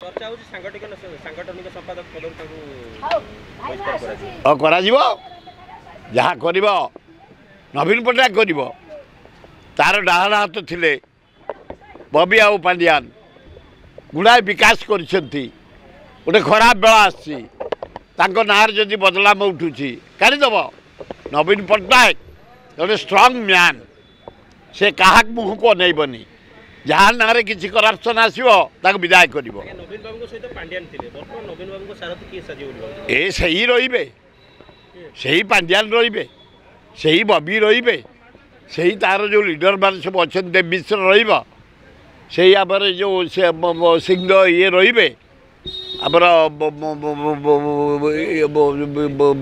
चर्चा होची सांगठनिक संपादक जहाँ कर नवीन पट्टनायक कर तार डाहाण हाथ थे बबी आउ पांडियान गुड़ाए विकास कर गोटे खराब बेला आसो ना जदि बदलाम उठुची काढ़ीदेव नवीन पट्टनायक गोटे स्ट्रंग मैन से क्या मुह को अनैबनी जहाँ ना किसी करप्शन आसो विदाय कर नवीन बाबू सहित पांड्यान थे नवीन बाबू सारथी किए साजिब ए सही रे से पांड्यान रे से बबी रे से तार जो लीडर मान सब अच्छा देव मिश्र रही आमर जो सिंह ये रे आमर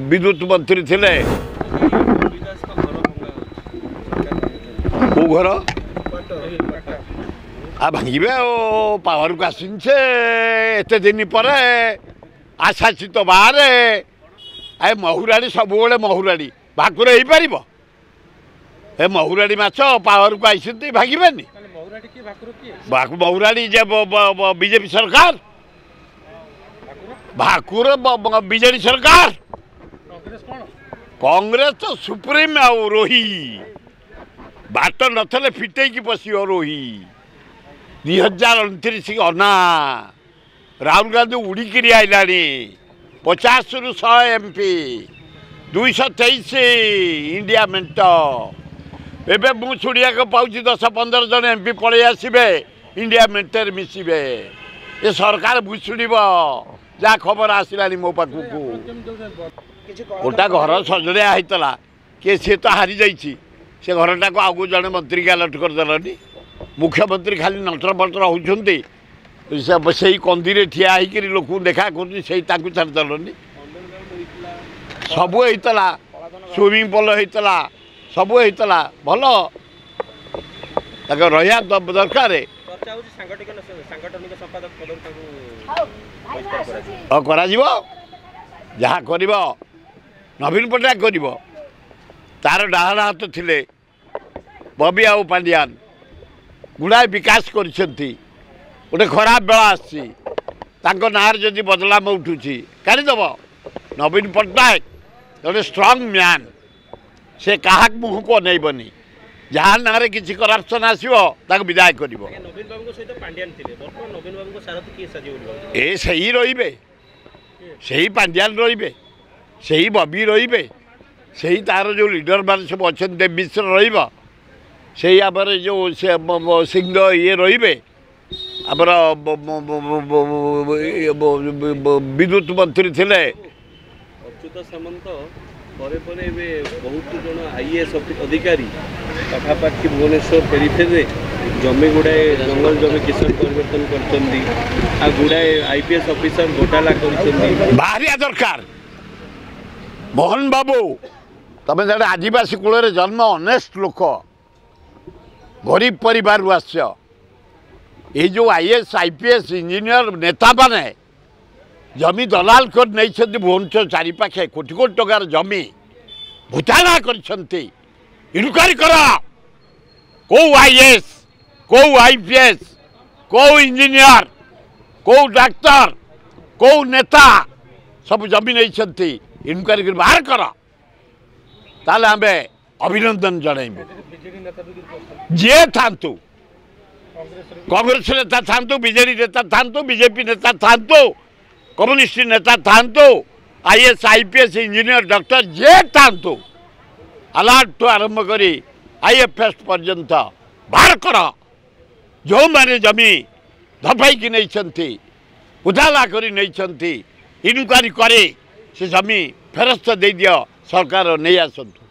विद्युत मंत्री थे कौ घर आ भांगे पावर को आसे एत दिन पर आशाचित बाहर ए महुराड़ी सब महुराड़ी भाकुर हो पार ए महुराड़ी माछ पावर को आई भांगे महुराड़ी जे बीजेपी सरकार भाकुर बीजेडी सरकार कांग्रेस तो सुप्रीम आउ रोही बाट नथले फिटे की पशिव रोही 2029 अना राहुल गांधी उड़िकी आईला 50 रु 100 MP 223 इंडिया मेंट एवं मुझे शुणा पाँच 10-15 जन MP पलि आसवे इंडिया मेंटर मिसवे ये सरकार भुशुड़ जहाँ खबर आसला मो पाखक गोटा घर सजड़िया होता किए सी तो हारी जाइए से घरटा को आगे जड़े मंत्री की अलर्ट करदेलनि मुख्यमंत्री खाली नटर बटर होती से कंदी ठिया होकर लोक देखा कर छाड़देलनि सब होता स्विमिंग पूल होता सब होता भल रहा दरकार जहाँ कर नवीन पट्टनायक कर तार डाहाण हाथ थे बबी आउ पांडियान गुड़ाए विकास कर गोटे खराब बेला आसो ना जदि बदलाम उठुची काढ़ीदेव नवीन पट्टनायक गोटे स्ट्रंग मैन से क्या मुह को अनैबनी जहाँ ना किसी करप्शन आसो विदाय कर नवीन बाबू सहित पांड्यान थे नवीन बाबू सारथी किए साजिब ए सही रे से पांड्यान रे से बबी रे से तार जो लीडर मान सब अच्छा देव मिश्र रही आमर जो सिंह ये रे आमर विद्युत मंत्री थे अच्युत सामंत बहुत जन IAS अधिकारी पाखापाखि भुवनेश्वर पेरीफेरी जमी गुड़ाए जंगल जमी किसान परिवर्तन कर गुड़ाए IPS ऑफिसर घोटाला कर बाहरिया दरकार मोहन बाबू तमें जड़े आदिवासी कूल जन्म ऑनेस्ट लोक गरीब परिवार आस ये जो IAS IPS इंजीनियर नेता माने जमी दलाल कर नहीं भुवनेश्वर चारिपाखे कोटी कोटी टकार जमी घोटाला कर इनक्वारी कर कौ IAS कौ IPS कौ इंजीनियर कौ डाक्तर कौ नेता सब जमी नहीं इनक्वारी कर बाहर कर ताले आम अभिनंदन जनइबू जे थांतु कांग्रेस नेता थांतु बीजेडी नेता थांतु बीजेपी नेता थांतु कम्युनिस्ट नेता थांतु IAS IPS इंजीनियर डॉक्टर जे थांतु अलर्ट ठू आरंभ करी IFS पर्यंत बाहर कर जो मैंने जमी धफाई की नहीं उजाला करी नहीं इनक्वारी करे से जमी फेरस्त दे दियो सरकार नहीं आसतु।